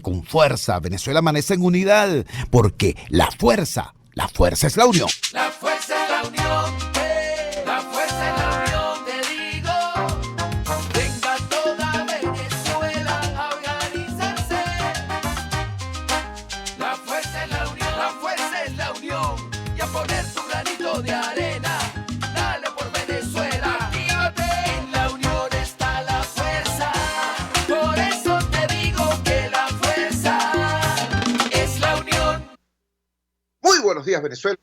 con fuerza. Venezuela amanece en unidad, porque la fuerza es la unión. La fuerza es la unión, la fuerza es la unión, te digo. Venga toda Venezuela a organizarse. La fuerza es la unión, la fuerza es la unión. Y a poner tu granito de arena, dale por Venezuela. Actívate, en la unión está la fuerza. Por eso te digo que la fuerza es la unión. Muy buenos días, Venezuela.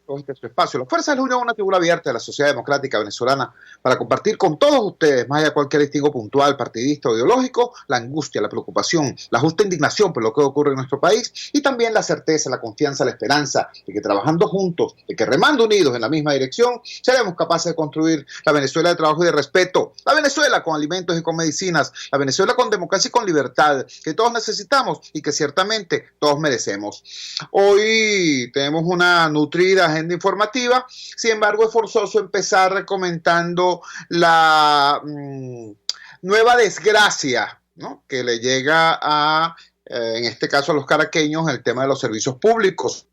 Todo este es su espacio. La Fuerza de la Unión es una tribuna abierta de la sociedad democrática venezolana para compartir con todos ustedes, más allá de cualquier distingo puntual, partidista o ideológico, la angustia, la preocupación, la justa indignación por lo que ocurre en nuestro país y también la certeza, la confianza, la esperanza de que trabajando juntos, de que remando unidos en la misma dirección, seremos capaces de construir la Venezuela de trabajo y de respeto, la Venezuela con alimentos y con medicinas, la Venezuela con democracia y con libertad, que todos necesitamos y que ciertamente todos merecemos. Hoy tenemos una nutrida agenda informativa, sin embargo es forzoso empezar comentando la nueva desgracia, ¿no?, que le llega a, en este caso a los caraqueños, el tema de los servicios públicos.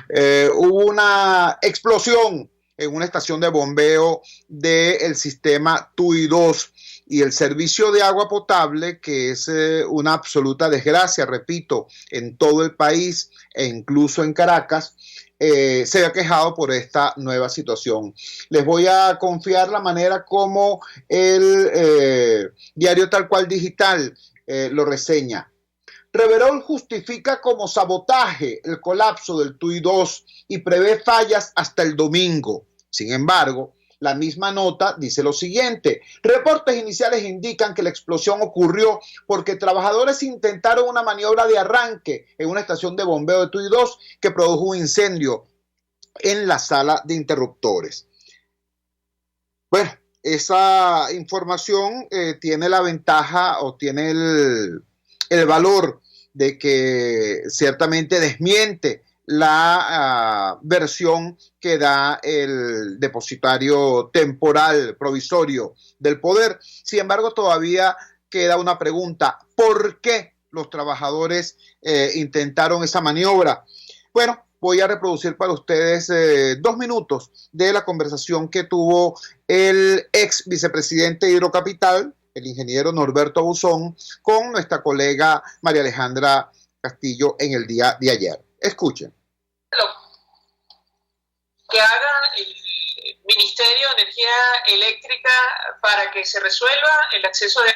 Hubo una explosión en una estación de bombeo del sistema TUI 2 y el servicio de agua potable, que es una absoluta desgracia, repito, en todo el país e incluso en Caracas, se ha quejado por esta nueva situación. Les voy a confiar la manera como el diario Tal Cual Digital lo reseña. Reverol justifica como sabotaje el colapso del TUI 2 y prevé fallas hasta el domingo. Sin embargo, la misma nota dice lo siguiente: reportes iniciales indican que la explosión ocurrió porque trabajadores intentaron una maniobra de arranque en una estación de bombeo de TUI 2 que produjo un incendio en la sala de interruptores. Bueno, esa información tiene la ventaja o tiene el valor de que ciertamente desmiente la versión que da el depositario temporal provisorio del poder. Sin embargo, todavía queda una pregunta: ¿por qué los trabajadores intentaron esa maniobra? Bueno, voy a reproducir para ustedes 2 minutos de la conversación que tuvo el ex vicepresidente de Hidrocapital, el ingeniero Norberto Buzón, con nuestra colega María Alejandra Castillo en el día de ayer. Escuchen. Lo que haga el Ministerio de Energía Eléctrica para que se resuelva el acceso de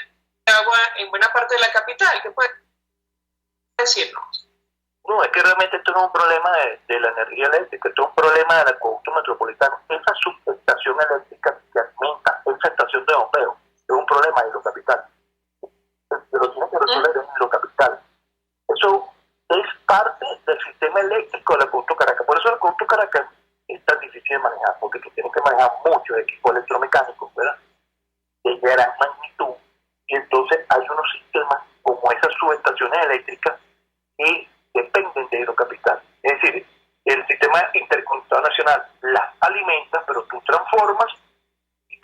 agua en buena parte de la capital. ¿Qué puede decirnos? No, es que realmente esto no es un problema de la energía eléctrica, esto es un problema del acueducto metropolitano. Esa subestación eléctrica que alimenta esa estación de bombeo es un problema de Hidrocapital. Pero tiene que resolver en Hidrocapital. Eso es parte del sistema eléctrico del acueducto Caracas. Por eso el acueducto Caracas es tan difícil de manejar, porque tú tienes que manejar muchos equipos electromecánicos, ¿verdad?, de gran magnitud. Y entonces hay unos sistemas como esas subestaciones eléctricas que dependen de Hidrocapital. Es decir, el sistema interconectado nacional las alimenta, pero tú transformas y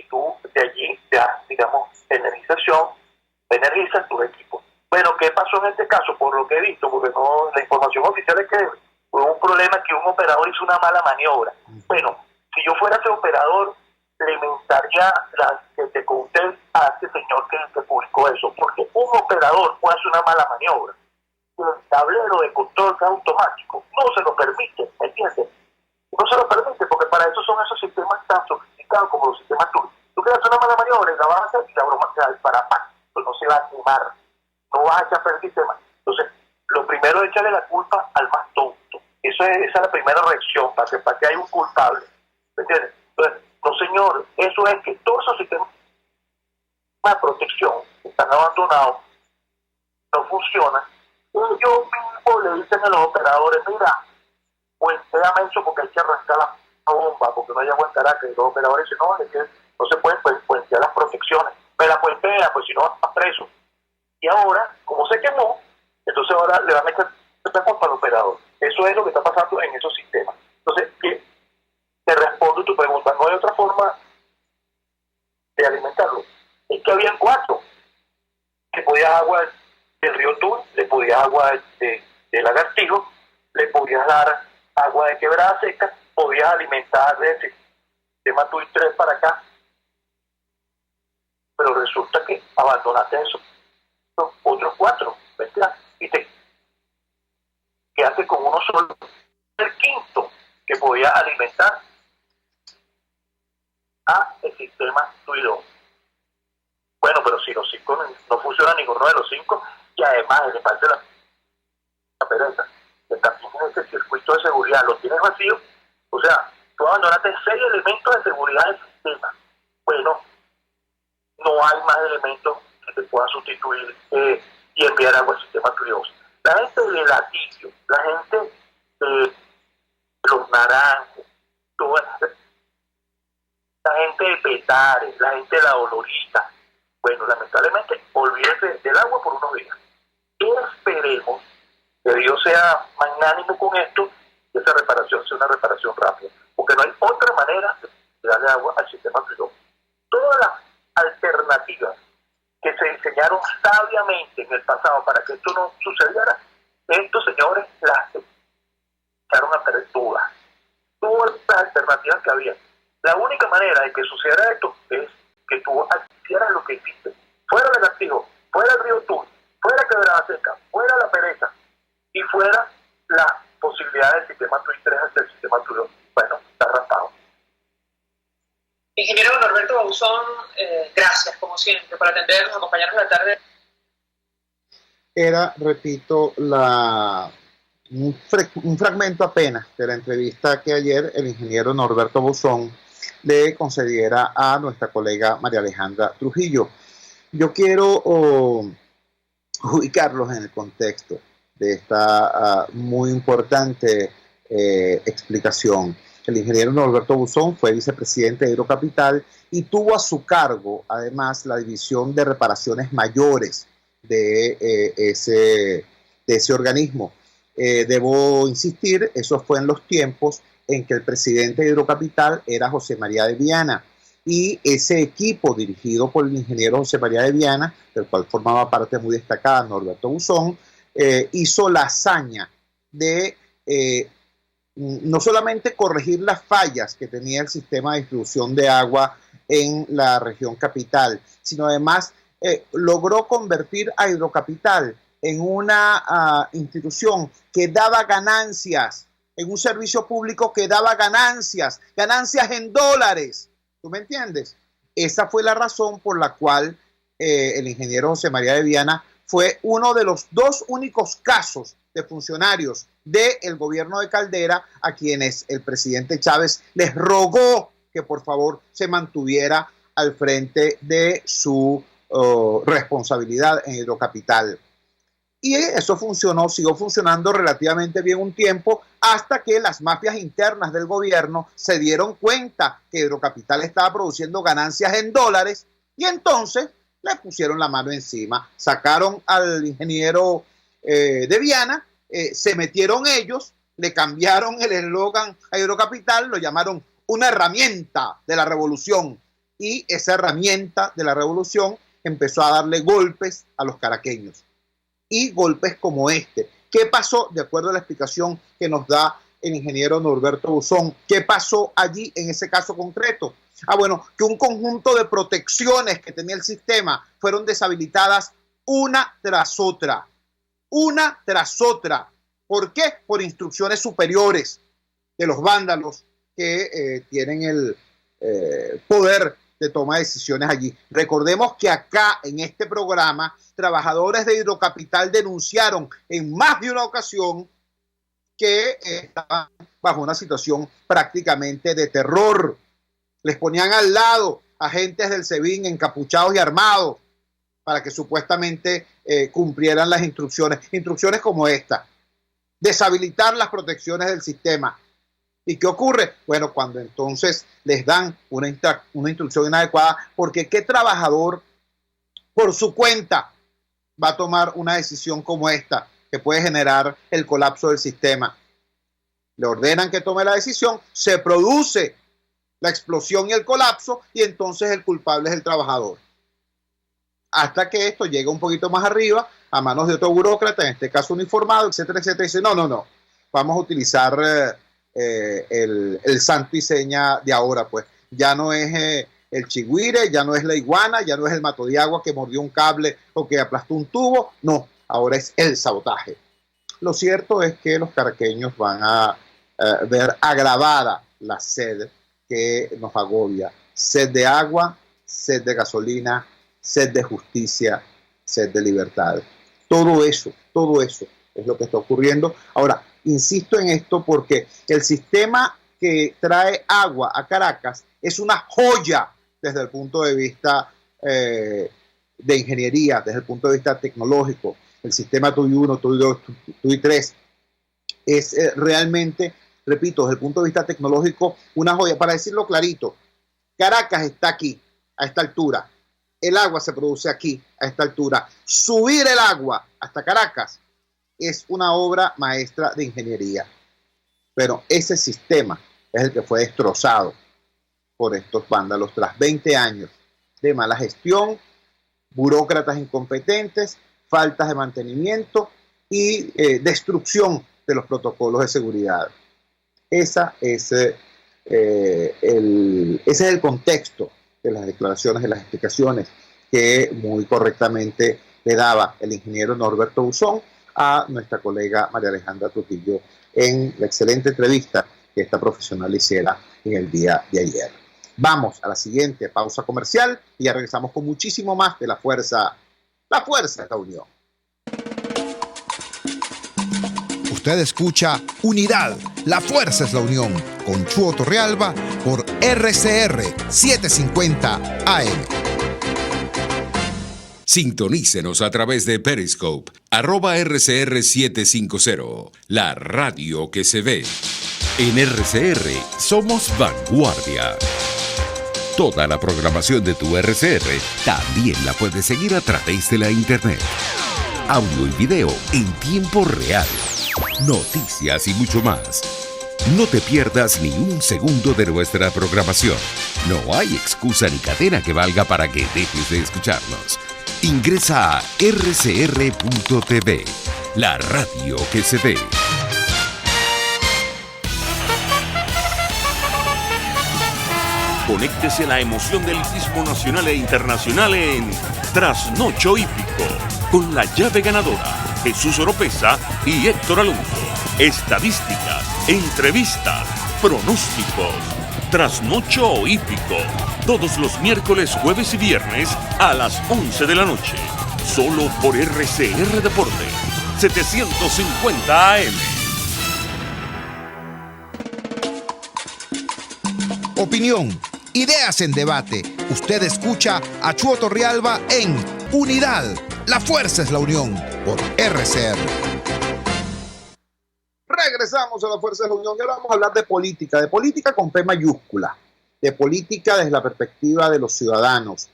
tú de allí ya, digamos, energizas tus equipos. Bueno, ¿qué pasó en este caso? Por lo que he visto, porque no, la información oficial es que hubo un problema, que un operador hizo una mala maniobra. Bueno, si yo fuera ese operador, implementaría la que te conté a este señor que publicó eso, porque un operador puede hacer una mala maniobra. El tablero de control automático no se lo permite, ¿me entiendes? No se lo permite, porque para eso son esos sistemas tan sofisticados como los sistemas TUI. Tú quieres hacer una mala maniobra y la vas a hacer y la broma se va a disparar, pues no se va a quemar, no vas a echar a perder el sistema. Entonces, lo primero es echarle la culpa al más tonto. Esa es la primera reacción, para que haya un culpable, ¿me entiendes? Entonces, no señor, eso es que todos esos sistemas de protección están abandonados, no funcionan. Ellos mismos le dicen a los operadores: mira, pues déjame eso porque hay que arrancar la bomba, porque no hay agua en Caracas. Y los operadores dicen: no, es que no se pueden puentear las protecciones. Me la puentea, pues si no vas preso. Y ahora, como se quemó, entonces ahora le van a echar esta culpa al operador. Eso es lo que está pasando en esos sistemas. Entonces, te respondo tu pregunta. No hay otra forma de alimentarlo. Es que habían 4 que podían agua del río Tuy, le podías agua de lagartijo, le podías dar agua de quebrada seca, podías alimentar del sistema TUI 3 para acá, pero resulta que abandonaste eso, los otros 4, ¿verdad? Y te quedaste con uno solo, el quinto, que podía alimentar a el sistema TUI 2. Bueno, pero si los 5 no funciona ninguno de los 5, y además le falta la pereza, que también en ese circuito de seguridad lo tienes vacío, o sea, tú abandonaste 6 elementos de seguridad del sistema. Bueno, no hay más elementos que te puedan sustituir y enviar agua al sistema TUI 2. La gente de Latillo, la gente de Los Naranjos, la gente de Petare, la gente de La Dolorita, bueno, lamentablemente, olvídese del agua por unos días. Esperemos que Dios sea magnánimo con esto y esa reparación sea una reparación rápida, porque no hay otra manera de darle agua al sistema TUI 2. Todas las alternativas que se diseñaron sabiamente en el pasado para que esto no sucediera, estos señores las echaron a perder todas las alternativas que había. La única manera de que sucediera esto es que tú hicieras lo que hiciste, fuera el Lagartijo, fuera el río Tuy, fuera Quebrada Seca, fuera la Pereza y fuera la posibilidad del sistema TUI 3 hacia el sistema TUI 2. Bueno, está raspado. Ingeniero Norberto Bauzón, gracias como siempre por atendernos, acompañarnos la tarde. Era, repito, un fragmento apenas de la entrevista que ayer el ingeniero Norberto Bauzón le concediera a nuestra colega María Alejandra Trujillo. Yo quiero ubicarlos en el contexto de esta muy importante explicación. El ingeniero Norberto Bauzón fue vicepresidente de Hidrocapital y tuvo a su cargo, además, la división de reparaciones mayores de ese organismo. Debo insistir, eso fue en los tiempos en que el presidente de Hidrocapital era José María de Viana, y ese equipo dirigido por el ingeniero José María de Viana, del cual formaba parte muy destacada Norberto Bauzón, hizo la hazaña de no solamente corregir las fallas que tenía el sistema de distribución de agua en la región capital, sino además logró convertir a Hidrocapital en una institución que daba ganancias, en un servicio público que daba ganancias en dólares. ¿Tú me entiendes? Esa fue la razón por la cual el ingeniero José María de Viana fue uno de los 2 únicos casos de funcionarios del gobierno de Caldera a quienes el presidente Chávez les rogó que por favor se mantuviera al frente de su responsabilidad en Hidrocapital. Y eso funcionó, siguió funcionando relativamente bien un tiempo, hasta que las mafias internas del gobierno se dieron cuenta que Hidrocapital estaba produciendo ganancias en dólares y entonces le pusieron la mano encima, sacaron al ingeniero de Viana, se metieron ellos, le cambiaron el eslogan a Hidrocapital, lo llamaron una herramienta de la revolución, y esa herramienta de la revolución empezó a darle golpes a los caraqueños. Y golpes como este. ¿Qué pasó? De acuerdo a la explicación que nos da el ingeniero Norberto Bauzón, ¿qué pasó allí en ese caso concreto? Bueno, que un conjunto de protecciones que tenía el sistema fueron deshabilitadas una tras otra. Una tras otra. ¿Por qué? Por instrucciones superiores de los vándalos que tienen el poder de toma de decisiones allí. Recordemos que acá en este programa trabajadores de Hidrocapital denunciaron en más de una ocasión que estaban bajo una situación prácticamente de terror. Les ponían al lado agentes del SEBIN encapuchados y armados para que supuestamente cumplieran las instrucciones como esta: deshabilitar las protecciones del sistema. ¿Y qué ocurre? Bueno, cuando entonces les dan una instrucción inadecuada, porque ¿qué trabajador por su cuenta va a tomar una decisión como esta que puede generar el colapso del sistema? Le ordenan que tome la decisión, se produce la explosión y el colapso, y entonces el culpable es el trabajador. Hasta que esto llega un poquito más arriba a manos de otro burócrata, en este caso uniformado, etcétera, etcétera. Dice, no, vamos a utilizar el santo y seña de ahora, pues. Ya no es el chigüire, ya no es la iguana, ya no es el mato de agua que mordió un cable o que aplastó un tubo, no, ahora es el sabotaje. Lo cierto es que los caraqueños van a ver agravada la sed que nos agobia. Sed de agua, sed de gasolina, sed de justicia, sed de libertad. Todo eso es lo que está ocurriendo. Ahora, insisto en esto porque el sistema que trae agua a Caracas es una joya desde el punto de vista de ingeniería, desde el punto de vista tecnológico. El sistema TUI 1, TUI 2, TUI 3 es realmente, repito, desde el punto de vista tecnológico, una joya. Para decirlo clarito, Caracas está aquí, a esta altura. El agua se produce aquí, a esta altura. Subir el agua hasta Caracas es una obra maestra de ingeniería. Pero ese sistema es el que fue destrozado por estos vándalos tras 20 años de mala gestión, burócratas incompetentes, faltas de mantenimiento y destrucción de los protocolos de seguridad. Ese es el contexto de las declaraciones, de las explicaciones que muy correctamente le daba el ingeniero Norberto Buzón a nuestra colega María Alejandra Trujillo en la excelente entrevista que esta profesional hiciera en el día de ayer. Vamos a la siguiente pausa comercial y ya regresamos con muchísimo más de La Fuerza es la Unión. Usted escucha Unidad, La Fuerza es la Unión, con Chuo Torrealba por RCR 750 AM. Sintonícenos a través de Periscope, @RCR750, la radio que se ve. En RCR somos vanguardia. Toda la programación de tu RCR también la puedes seguir a través de la internet. Audio y video en tiempo real. Noticias y mucho más. No te pierdas ni un segundo de nuestra programación. No hay excusa ni cadena que valga para que dejes de escucharnos. Ingresa a rcr.tv, la radio que se ve. Conéctese a la emoción del hipismo nacional e internacional en Trasnocho Hípico, con la llave ganadora, Jesús Oropesa y Héctor Alonso. Estadísticas, entrevistas, pronósticos. Trasnocho Hípico, todos los miércoles, jueves y viernes a las 11 de la noche. Solo por RCR Deporte, 750 AM. Opinión, ideas en debate. Usted escucha a Chuo Torrealba en Unidad, La Fuerza es la Unión, por RCR. Regresamos a La Fuerza de la Unión y ahora vamos a hablar de política con P mayúscula, de política desde la perspectiva de los ciudadanos.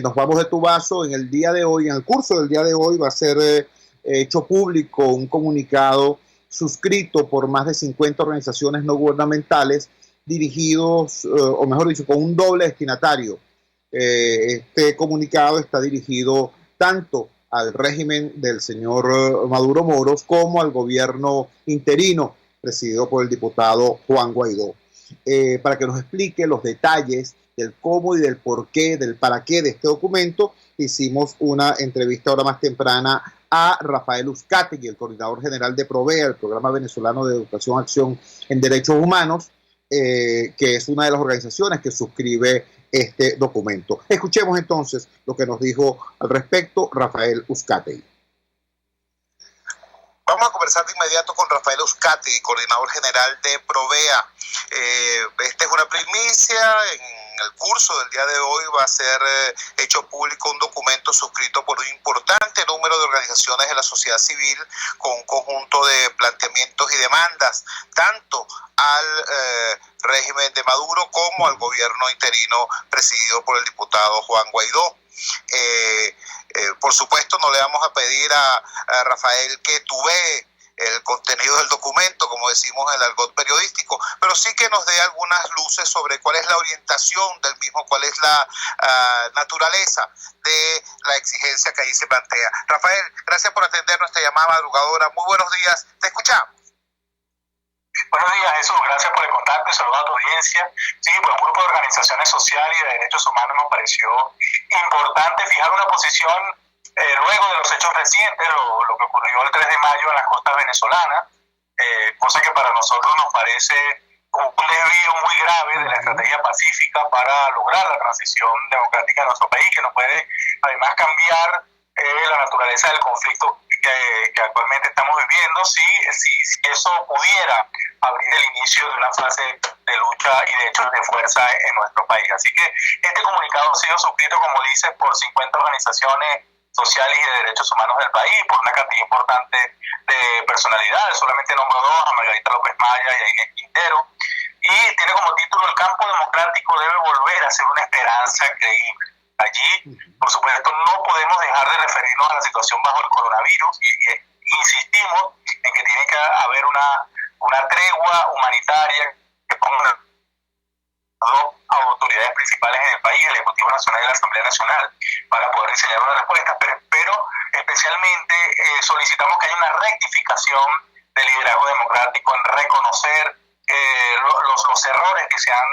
Nos vamos de tubazo en el día de hoy, en el curso del día de hoy va a ser hecho público un comunicado suscrito por más de 50 organizaciones no gubernamentales dirigidos, o mejor dicho, con un doble destinatario. Este comunicado está dirigido tanto al régimen del señor Maduro Moros como al gobierno interino presidido por el diputado Juan Guaidó, para que nos explique los detalles del cómo y del por qué, del para qué de este documento. Hicimos una entrevista ahora más temprana a Rafael Uzcategui, el coordinador general de PROVEA, el Programa Venezolano de Educación, Acción en Derechos Humanos, que es una de las organizaciones que suscribe este documento. Escuchemos entonces lo que nos dijo al respecto Rafael Uzcategui. Vamos a conversar de inmediato con Rafael Uzcategui, coordinador general de PROVEA. Esta es una primicia. En el curso del día de hoy va a ser hecho público un documento suscrito por un importante número de organizaciones de la sociedad civil con un conjunto de planteamientos y demandas, tanto al régimen de Maduro como al gobierno interino presidido por el diputado Juan Guaidó. Por supuesto, no le vamos a pedir a Rafael que tubee el contenido del documento, como decimos en el argot periodístico, pero sí que nos dé algunas luces sobre cuál es la orientación del mismo, cuál es la naturaleza de la exigencia que ahí se plantea. Rafael, gracias por atender nuestra llamada madrugadora. Muy buenos días, te escuchamos. Buenos días, Jesús. Gracias por el contacto y saludos a tu audiencia. Sí, pues un grupo de organizaciones sociales y de derechos humanos nos pareció importante fijar una posición luego de los hechos recientes, lo que ocurrió el 3 de mayo en las costas venezolanas, cosa que para nosotros nos parece un desvío muy grave de la estrategia pacífica para lograr la transición democrática de nuestro país, que nos puede además cambiar la naturaleza del conflicto que actualmente estamos viviendo, si eso pudiera abrir el inicio de una fase de lucha y de hechos de fuerza en nuestro país. Así que este comunicado ha sido suscrito, como dices, por 50 organizaciones sociales y de derechos humanos del país, por una cantidad importante de personalidades. Solamente nombro dos, a Margarita López Maya y a Inés Quintero, y tiene como título: el campo democrático debe volver a ser una esperanza creíble. Allí, por supuesto, no podemos dejar de referirnos a la situación bajo el coronavirus y insistimos en que tiene que haber una tregua humanitaria que ponga a autoridades principales en el país, el Ejecutivo Nacional y la Asamblea Nacional, para poder diseñar una respuesta, pero especialmente solicitamos que haya una rectificación del liderazgo democrático en reconocer los errores que se han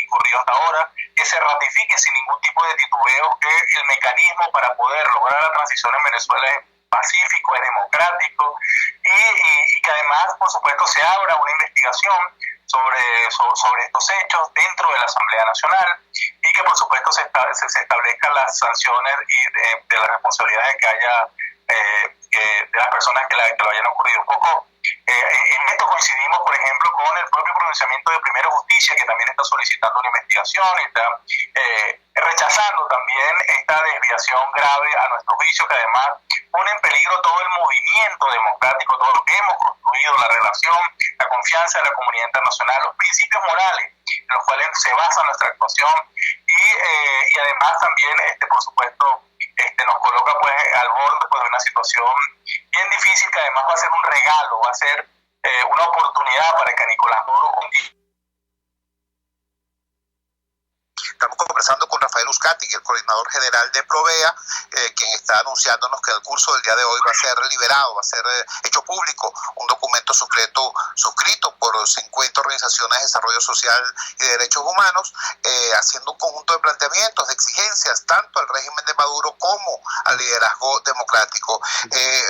incurrido hasta ahora, que se ratifique sin ningún tipo de titubeo que el mecanismo para poder lograr la transición en Venezuela es pacífico, es democrático, y que además, por supuesto, se abra una investigación sobre estos hechos dentro de la Asamblea Nacional, y que por supuesto se establezcan las sanciones y de las responsabilidades que haya de las personas que lo hayan ocurrido. Un poco en esto coincidimos, por ejemplo, con el propio pronunciamiento de Primera Justicia, que también está solicitando una investigación y está rechazando también esta desviación grave a nuestro juicio, que además pone en peligro todo el movimiento democrático, todo lo que hemos construido, la relación, la confianza de la comunidad internacional, los principios morales en los cuales se basa nuestra actuación, y además también, por supuesto, nos coloca pues al borde pues, de una situación bien difícil, que además va a ser un regalo, va a ser una oportunidad para que Nicolás Maduro Estamos conversando con Rafael Uzcategui, el coordinador general de Provea, quien está anunciándonos que en el curso del día de hoy va a ser liberado, va a ser hecho público un documento secreto suscrito por 50 organizaciones de desarrollo social y de derechos humanos, haciendo un conjunto de planteamientos, de exigencias, tanto al régimen de Maduro como al liderazgo democrático.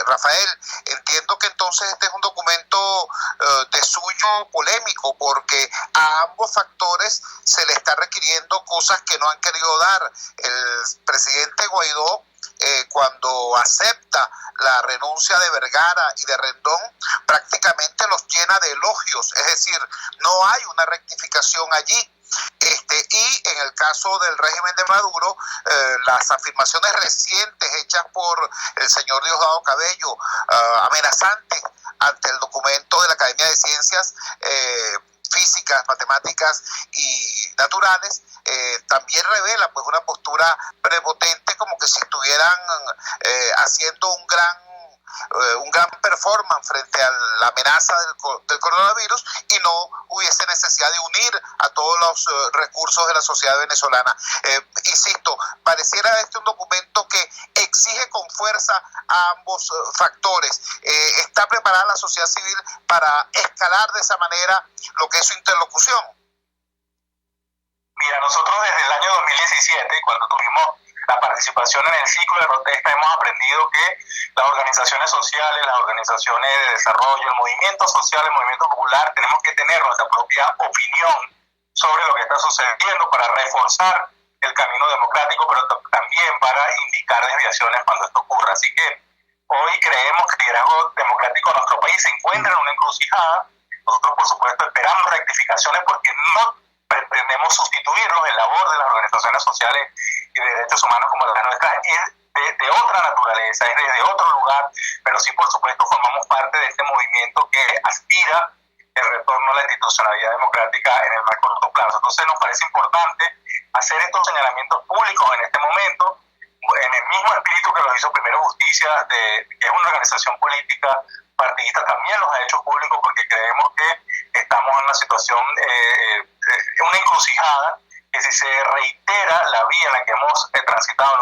Rafael, entiendo que entonces este es un documento de suyo polémico, porque a ambos factores se le está requiriendo cosas que no han querido dar. El presidente Guaidó, cuando acepta la renuncia de Vergara y de Rendón, prácticamente los llena de elogios, es decir, no hay una rectificación allí. Y en el caso del régimen de Maduro, las afirmaciones recientes hechas por el señor Diosdado Cabello, amenazantes ante el documento de la Academia de Ciencias Físicas, Matemáticas y Naturales, también revela pues una postura prepotente, como que si estuvieran haciendo un gran performance frente a la amenaza del coronavirus, y no hubiese necesidad de unir a todos los recursos de la sociedad venezolana. Insisto, pareciera un documento que exige con fuerza a ambos factores. ¿Está preparada la sociedad civil para escalar de esa manera lo que es su interlocución? Mira, nosotros desde el año 2017, cuando tuvimos la participación en el ciclo de protesta, hemos aprendido que las organizaciones sociales, las organizaciones de desarrollo, el movimiento social, el movimiento popular, tenemos que tener nuestra propia opinión sobre lo que está sucediendo para reforzar el camino democrático, pero también para indicar desviaciones cuando esto ocurra. Así que hoy creemos que el liderazgo democrático de nuestro país se encuentra en una encrucijada. Nosotros, por supuesto, esperamos rectificaciones, porque no pretendemos sustituirnos en labor de las organizaciones sociales y de derechos humanos como la nuestra, es de otra naturaleza, es desde otro lugar, pero sí, por supuesto, formamos parte de este movimiento que aspira el retorno a la institucionalidad democrática en el más corto plazo. Entonces nos parece importante hacer estos señalamientos públicos en este momento, en el mismo espíritu que lo hizo Primera Justicia, que es una organización política partidista también los ha hecho públicos porque creemos que estamos en una situación, una encrucijada, que si se reitera la vía en la que hemos transitado en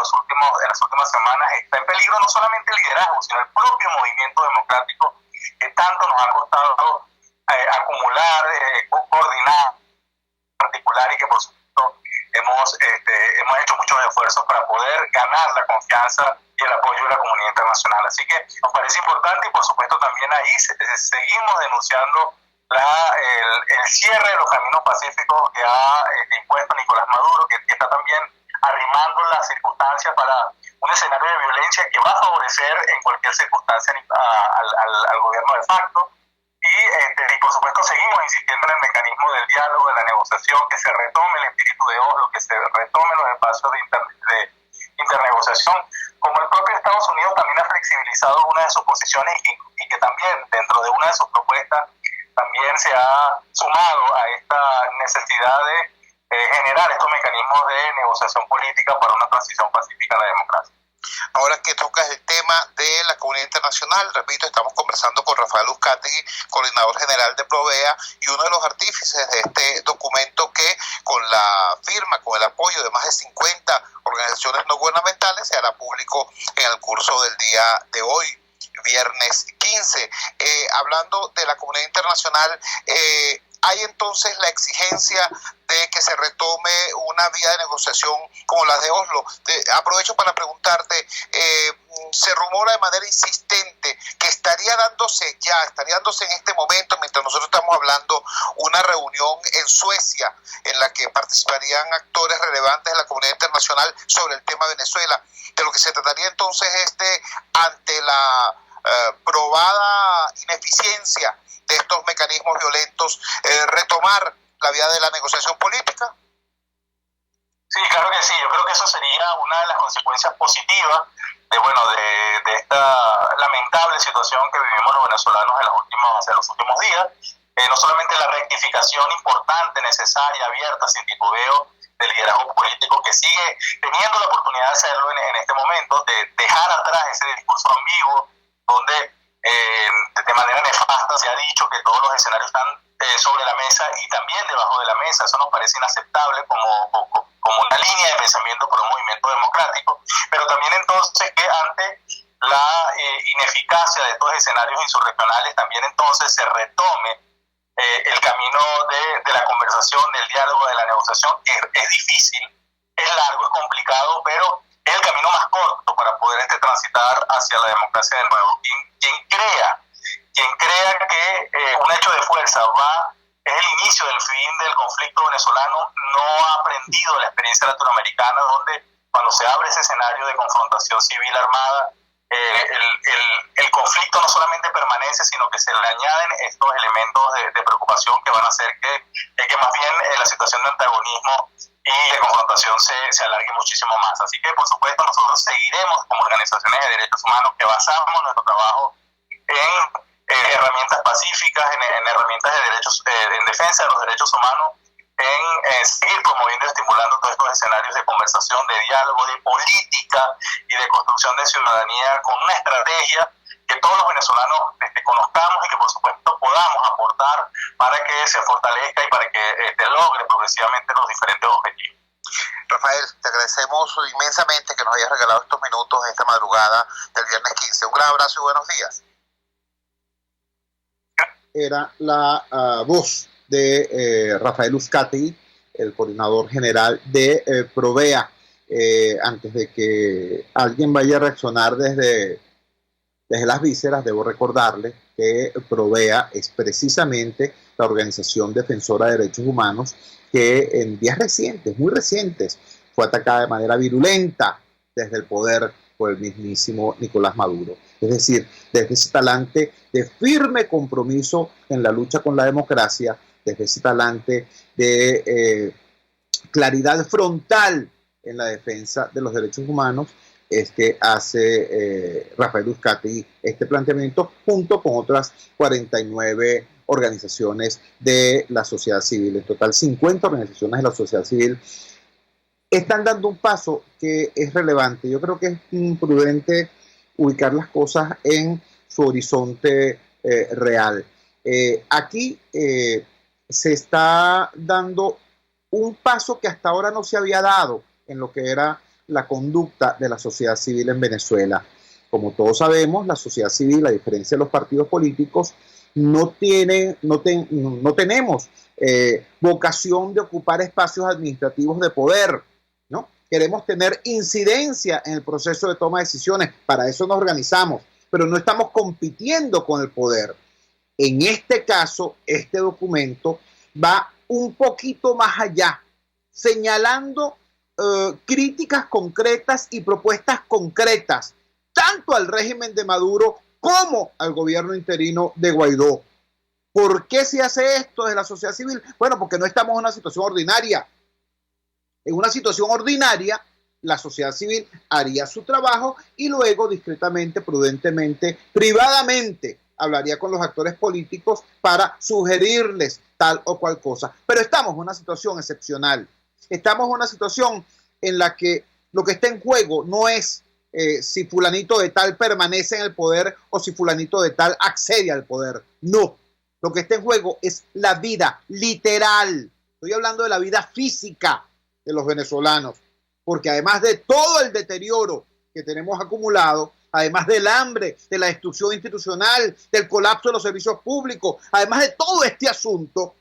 las últimas semanas, está en peligro no solamente el liderazgo, sino el propio movimiento democrático que tanto nos ha costado acumular, coordinar, particular, y que por supuesto hemos hecho muchos esfuerzos para poder ganar la confianza y el apoyo de la comunidad internacional. Así que nos parece importante, y por supuesto también ahí seguimos denunciando el cierre de los caminos pacíficos que ha impuesto Nicolás Maduro, que está también arrimando las circunstancias para un escenario de violencia que va a favorecer en cualquier circunstancia al gobierno de facto. Y por supuesto seguimos insistiendo en el mecanismo del diálogo, de la negociación, que se retome el espíritu de Oslo, que se retomen los espacios de internegociación, como el propio Estados Unidos también ha flexibilizado una de sus posiciones y que también dentro de una de sus propuestas también se ha sumado a esta necesidad de generar estos mecanismos de negociación política para una transición pacífica a la democracia. Ahora que tocas el tema de la comunidad internacional, repito, estamos conversando con Rafael Uzcategui, coordinador general de Provea, y uno de los artífices de este documento que, con la firma, con el apoyo de más de 50 organizaciones no gubernamentales, se hará público en el curso del día de hoy, viernes 15. Hablando de la comunidad internacional, hay entonces la exigencia de que se retome una vía de negociación como la de Oslo. Aprovecho para preguntarte, se rumora de manera insistente que estaría dándose en este momento, mientras nosotros estamos hablando, una reunión en Suecia en la que participarían actores relevantes de la comunidad internacional sobre el tema Venezuela. De lo que se trataría entonces ante la probada ineficiencia de estos mecanismos violentos, retomar la vía de la negociación política. Sí, claro que sí. Yo creo que eso sería una de las consecuencias positivas de esta lamentable situación que vivimos los venezolanos en los últimos días. No solamente la rectificación importante, necesaria, abierta, sin titubeo, del liderazgo político que sigue teniendo la oportunidad de hacerlo en este momento, de dejar atrás ese discurso ambiguo donde de manera nefasta se ha dicho que todos los escenarios están sobre la mesa y también debajo de la mesa. Eso nos parece inaceptable como una línea de pensamiento por un movimiento democrático, pero también entonces que ante la ineficacia de estos escenarios insurreccionales también entonces se retome el camino de la conversación, del diálogo, de la negociación, que es difícil, es largo, es complicado, pero es el camino más corto para poder transitar hacia la democracia de nuevo. Quien crea que un hecho de fuerza es el inicio del fin del conflicto venezolano, no ha aprendido de la experiencia latinoamericana, donde cuando se abre ese escenario de confrontación civil armada, el conflicto no solamente permanece, sino que se le añaden estos elementos de preocupación que van a hacer que más bien la situación de antagonismo y de confrontación se alargue muchísimo más. Así que, por supuesto, nosotros seguiremos como organizaciones de derechos humanos que basamos nuestro trabajo en herramientas pacíficas, en herramientas de derechos, en defensa de los derechos humanos, en seguir promoviendo y estimulando todos estos escenarios de conversación, de diálogo, de política y de construcción de ciudadanía con una estrategia que todos los venezolanos conozcamos y que por supuesto podamos aportar para que se fortalezca y para que logre progresivamente los diferentes objetivos. Rafael, te agradecemos inmensamente que nos hayas regalado estos minutos esta madrugada del viernes 15. Un gran abrazo y buenos días. Era la voz de Rafael Uzcategui, el coordinador general de Provea. Antes de que alguien vaya a reaccionar desde las vísceras, debo recordarles que Provea es precisamente la organización defensora de derechos humanos que en días recientes, muy recientes, fue atacada de manera virulenta desde el poder por el mismísimo Nicolás Maduro. Es decir, desde ese talante de firme compromiso en la lucha con la democracia, desde ese talante de claridad frontal en la defensa de los derechos humanos, es que hace Rafael Uzcategui este planteamiento junto con otras 49 organizaciones de la sociedad civil. En total, 50 organizaciones de la sociedad civil están dando un paso que es relevante. Yo creo que es prudente ubicar las cosas en su horizonte real. Aquí se está dando un paso que hasta ahora no se había dado en lo que era la conducta de la sociedad civil en Venezuela. Como todos sabemos, la sociedad civil, a diferencia de los partidos políticos, no tenemos vocación de ocupar espacios administrativos de poder, ¿no? Queremos tener incidencia en el proceso de toma de decisiones, para eso nos organizamos, pero no estamos compitiendo con el poder. En este caso, este documento va un poquito más allá, señalando críticas concretas y propuestas concretas, tanto al régimen de Maduro como al gobierno interino de Guaidó. ¿Por qué se hace esto desde la sociedad civil? Bueno, porque no estamos en una situación ordinaria. En una situación ordinaria, la sociedad civil haría su trabajo y luego discretamente, prudentemente, privadamente, hablaría con los actores políticos para sugerirles tal o cual cosa. Pero estamos en una situación excepcional. Estamos en una situación en la que lo que está en juego no es si fulanito de tal permanece en el poder o si fulanito de tal accede al poder. No. Lo que está en juego es la vida literal. Estoy hablando de la vida física de los venezolanos. Porque además de todo el deterioro que tenemos acumulado, además del hambre, de la destrucción institucional, del colapso de los servicios públicos, además de todo este asunto,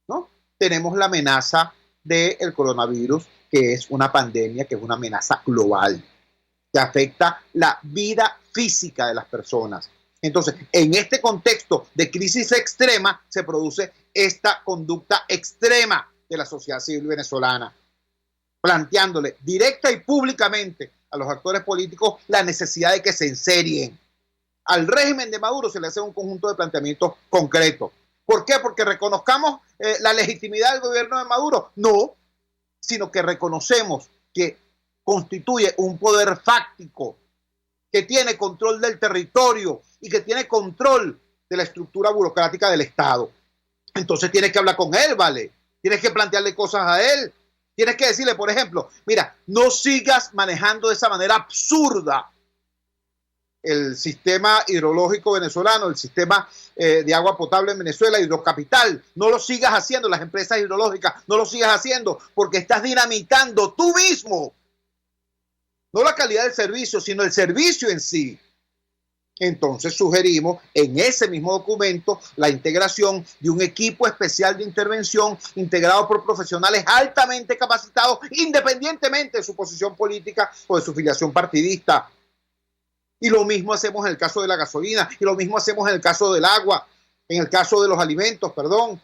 ¿no? Tenemos la amenaza del coronavirus, que es una pandemia, que es una amenaza global, que afecta la vida física de las personas. Entonces, en este contexto de crisis extrema, se produce esta conducta extrema de la sociedad civil venezolana, planteándole directa y públicamente a los actores políticos la necesidad de que se enserien. Al régimen de Maduro se le hace un conjunto de planteamientos concretos. ¿Por qué? Porque reconozcamos la legitimidad del gobierno de Maduro. No, sino que reconocemos que constituye un poder fáctico, que tiene control del territorio y que tiene control de la estructura burocrática del Estado. Entonces tienes que hablar con él, ¿vale? Tienes que plantearle cosas a él. Tienes que decirle, por ejemplo, mira, no sigas manejando de esa manera absurda el sistema hidrológico venezolano, el sistema de agua potable en Venezuela, Hidrocapital. No lo sigas haciendo, las empresas hidrológicas, no lo sigas haciendo porque estás dinamitando tú mismo, no la calidad del servicio, sino el servicio en sí. Entonces sugerimos en ese mismo documento la integración de un equipo especial de intervención integrado por profesionales altamente capacitados, independientemente de su posición política o de su filiación partidista. Y lo mismo hacemos en el caso de la gasolina, y lo mismo hacemos en el caso del agua, en el caso de los alimentos, perdón.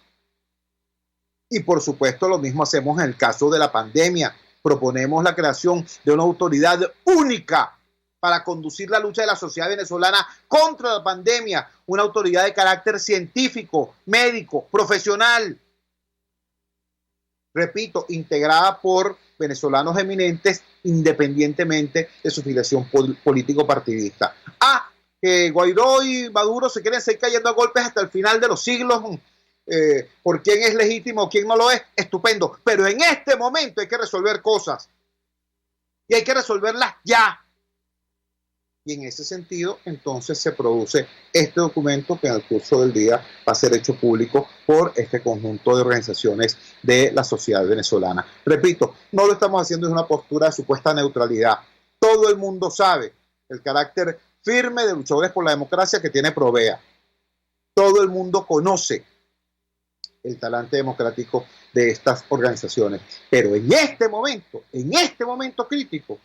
Y por supuesto lo mismo hacemos en el caso de la pandemia. Proponemos la creación de una autoridad única para conducir la lucha de la sociedad venezolana contra la pandemia, una autoridad de carácter científico, médico, profesional. Repito, integrada por venezolanos eminentes independientemente de su filiación político-partidista. Que Guaidó y Maduro se quieren seguir cayendo a golpes hasta el final de los siglos, por quién es legítimo o quién no lo es, estupendo. Pero en este momento hay que resolver cosas y hay que resolverlas ya. Y en ese sentido, entonces se produce este documento que en el curso del día va a ser hecho público por este conjunto de organizaciones de la sociedad venezolana. Repito, no lo estamos haciendo desde una postura de supuesta neutralidad. Todo el mundo sabe el carácter firme de luchadores por la democracia que tiene Provea. Todo el mundo conoce el talante democrático de estas organizaciones. Pero en este momento crítico,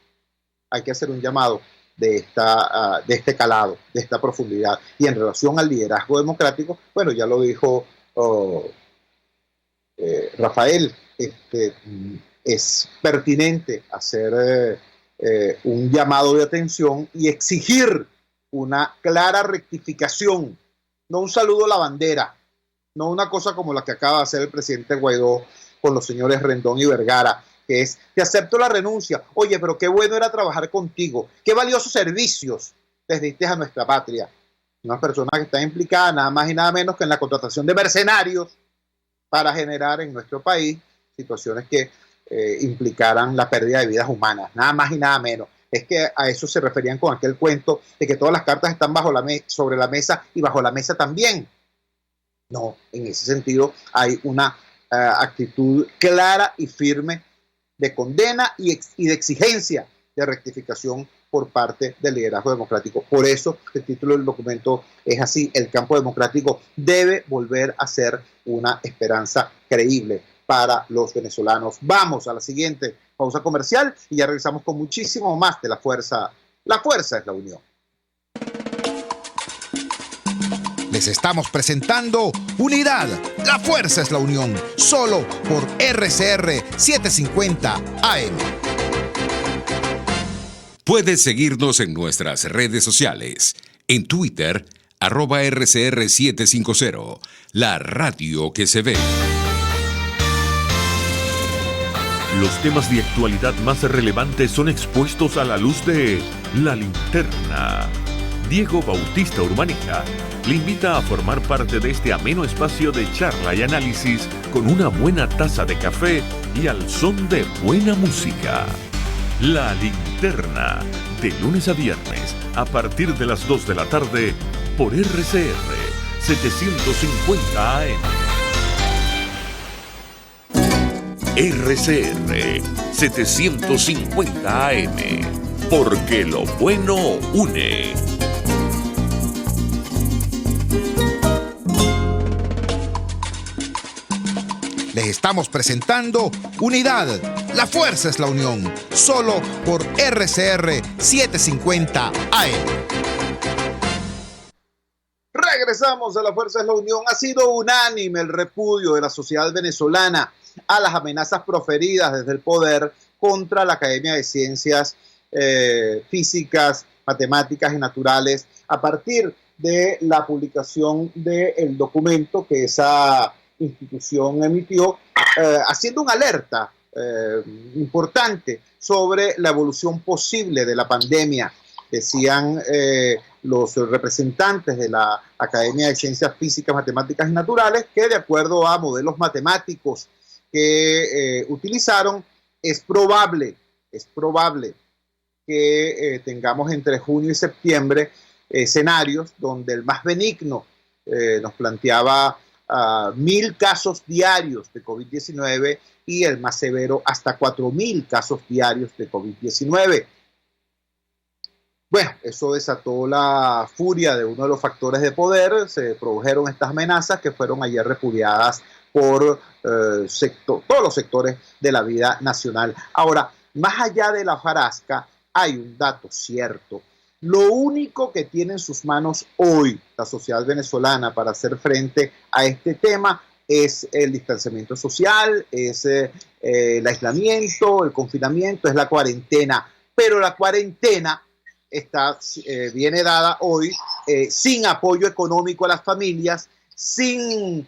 hay que hacer un llamado de este calado, de esta profundidad. Y en relación al liderazgo democrático, bueno, ya lo dijo Rafael, es pertinente hacer un llamado de atención y exigir una clara rectificación, no un saludo a la bandera, no una cosa como la que acaba de hacer el presidente Guaidó con los señores Rendón y Vergara, que es, te acepto la renuncia, oye, pero qué bueno era trabajar contigo, qué valiosos servicios les diste a nuestra patria. Una persona que está implicada nada más y nada menos que en la contratación de mercenarios para generar en nuestro país situaciones que implicaran la pérdida de vidas humanas, nada más y nada menos. Es que a eso se referían con aquel cuento de que todas las cartas están sobre la mesa y bajo la mesa también. No, en ese sentido hay una actitud clara y firme de condena y de exigencia de rectificación por parte del liderazgo democrático. Por eso el título del documento es así: el campo democrático debe volver a ser una esperanza creíble para los venezolanos. Vamos a la siguiente pausa comercial y ya regresamos con muchísimo más de La Fuerza. La fuerza es la unión. Les estamos presentando Unidad. La fuerza es la unión. Solo por RCR 750 AM. Puedes seguirnos en nuestras redes sociales. En Twitter, @RCR750. La radio que se ve. Los temas de actualidad más relevantes son expuestos a la luz de La Linterna. Diego Bautista Urbaneja le invita a formar parte de este ameno espacio de charla y análisis con una buena taza de café y al son de buena música. La Linterna, de lunes a viernes, a partir de las 2 de la tarde, por RCR 750 AM. RCR 750 AM, porque lo bueno une. Les estamos presentando Unidad. La fuerza es la unión. Solo por RCR 750 AM. Regresamos a La Fuerza es la Unión. Ha sido unánime el repudio de la sociedad venezolana a las amenazas proferidas desde el poder contra la Academia de Ciencias Físicas, Matemáticas y Naturales a partir de la publicación del documento que esa institución emitió, haciendo una alerta importante sobre la evolución posible de la pandemia. Decían los representantes de la Academia de Ciencias Físicas, Matemáticas y Naturales que, de acuerdo a modelos matemáticos que utilizaron, es probable que tengamos entre junio y septiembre escenarios donde el más benigno nos planteaba 1.000 casos diarios de COVID-19 y el más severo hasta 4.000 casos diarios de COVID-19. Bueno, eso desató la furia de uno de los factores de poder. Se produjeron estas amenazas que fueron ayer repudiadas por todos los sectores de la vida nacional. Ahora, más allá de la hojarasca, hay un dato cierto. Lo único que tiene en sus manos hoy la sociedad venezolana para hacer frente a este tema es el distanciamiento social, es el aislamiento, el confinamiento, es la cuarentena. Pero la cuarentena viene dada hoy sin apoyo económico a las familias, sin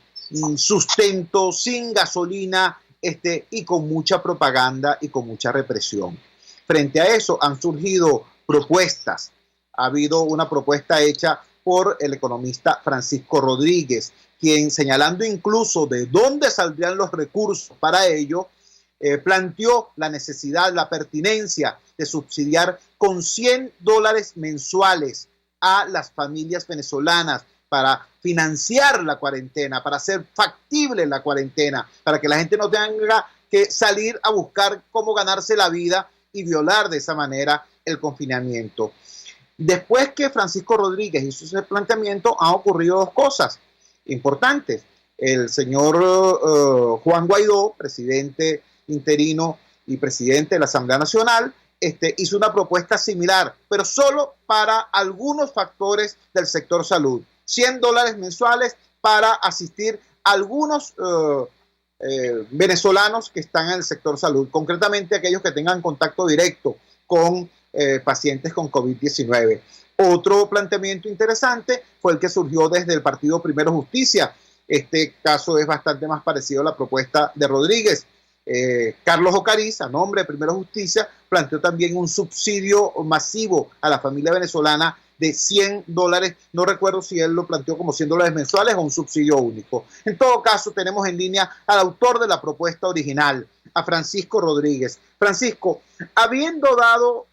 sustento, sin gasolina y con mucha propaganda y con mucha represión. Frente a eso han surgido propuestas. Ha habido una propuesta hecha por el economista Francisco Rodríguez, quien, señalando incluso de dónde saldrían los recursos para ello, planteó la necesidad, la pertinencia de subsidiar con $100 mensuales a las familias venezolanas para financiar la cuarentena, para hacer factible la cuarentena, para que la gente no tenga que salir a buscar cómo ganarse la vida y violar de esa manera el confinamiento. Después que Francisco Rodríguez hizo ese planteamiento, han ocurrido dos cosas importantes. El señor Juan Guaidó, presidente interino y presidente de la Asamblea Nacional, hizo una propuesta similar, pero solo para algunos factores del sector salud. $100 mensuales para asistir a algunos venezolanos que están en el sector salud, concretamente aquellos que tengan contacto directo con pacientes con COVID-19. Otro planteamiento interesante fue el que surgió desde el partido Primero Justicia. Este caso es bastante más parecido a la propuesta de Rodríguez. Carlos Ocariz, a nombre de Primero Justicia, planteó también un subsidio masivo a la familia venezolana de $100. No recuerdo si él lo planteó como $100 mensuales o un subsidio único. En todo caso, tenemos en línea al autor de la propuesta original, a Francisco Rodríguez. Francisco, habiendo dado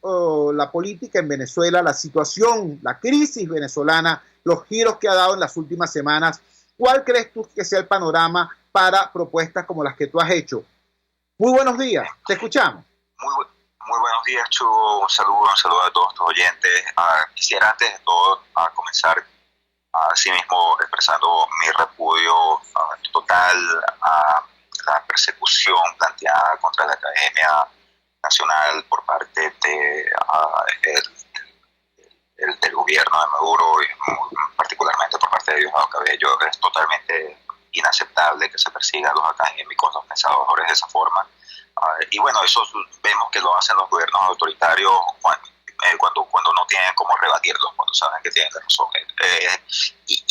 la política en Venezuela, la situación, la crisis venezolana, los giros que ha dado en las últimas semanas, ¿cuál crees tú que sea el panorama para propuestas como las que tú has hecho? Muy buenos días, te escuchamos. Muy buenos días, Chugo. Un saludo a todos tus oyentes. Quisiera antes de todo comenzar así mismo expresando mi repudio total a la persecución planteada contra la Academia Nacional por parte del gobierno de Maduro y particularmente por parte de Diosdado Cabello. Es totalmente inaceptable que se persiga a los académicos, los pensadores de esa forma. Y bueno, eso vemos que lo hacen los gobiernos autoritarios cuando no tienen cómo rebatirlos, cuando saben que tienen razón. Y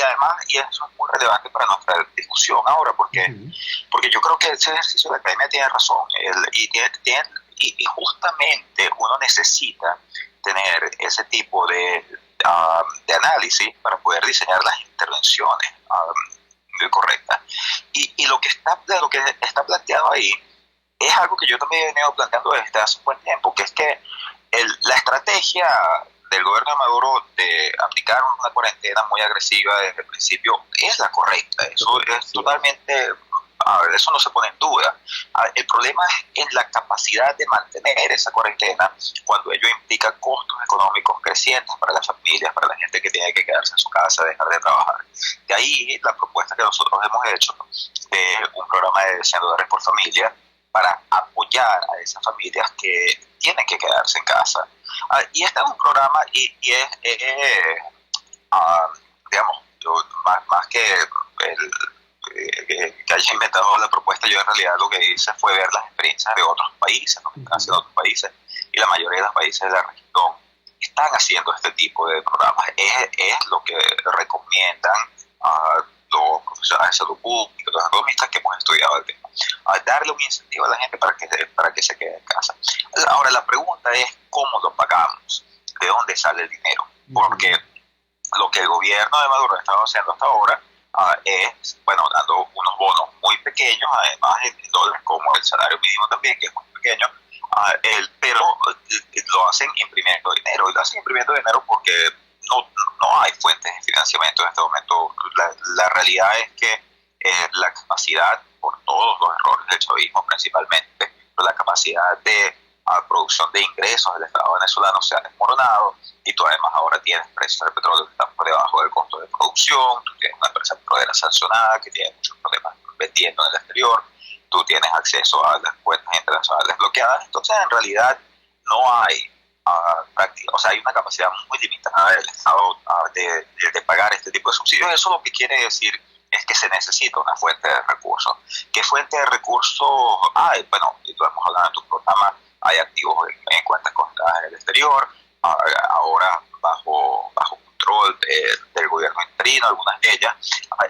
además, y eso es muy relevante para nuestra discusión ahora, porque yo creo que ese ejercicio de la academia tiene razón, y justamente uno necesita tener ese tipo de análisis para poder diseñar las intervenciones correctas. Y lo que está planteado ahí es algo que yo también he venido planteando desde hace un buen tiempo, que es que la estrategia del gobierno de Maduro de aplicar una cuarentena muy agresiva desde el principio es la correcta. Eso es totalmente... eso no se pone en duda. El problema es en la capacidad de mantener esa cuarentena cuando ello implica costos económicos crecientes para las familias, para la gente que tiene que quedarse en su casa, dejar de trabajar. De ahí la propuesta que nosotros hemos hecho de un programa de $100 por familia para apoyar a esas familias que tienen que quedarse en casa. Y este es un programa digamos, más que que haya inventado la propuesta, yo en realidad lo que hice fue ver las experiencias de otros países, lo que están haciendo otros países, y la mayoría de los países de la región están haciendo este tipo de programas. Es lo que recomiendan los profesionales de salud pública, los economistas que hemos estudiado el tema, darle un incentivo a la gente para que se quede en casa. Ahora la pregunta es cómo lo pagamos, de dónde sale el dinero, porque lo que el gobierno de Maduro ha estado haciendo hasta ahora es, bueno, dando unos bonos muy pequeños, además en dólares, como el salario mínimo también, que es muy pequeño, pero lo hacen imprimiendo dinero, y lo hacen imprimiendo dinero porque no hay fuentes de financiamiento en este momento. La realidad es que la capacidad, por todos los errores del chavismo principalmente, la capacidad de producción de ingresos del Estado venezolano se ha desmoronado, y tú además ahora tienes precios del petróleo que están por debajo del costo de producción, tú tienes una empresa petrolera sancionada que tiene muchos problemas vendiendo en el exterior, tú tienes acceso a las cuentas internacionales bloqueadas. Entonces en realidad no hay práctica, o sea, hay una capacidad muy limitada del Estado de pagar este tipo de subsidios. Eso lo que quiere decir es que se necesita una fuente de recursos. ¿Qué fuente de recursos hay? Bueno, y lo hemos hablado en tu programa, hay activos en cuentas congeladas en el exterior, ahora bajo control del gobierno interino, algunas de ellas,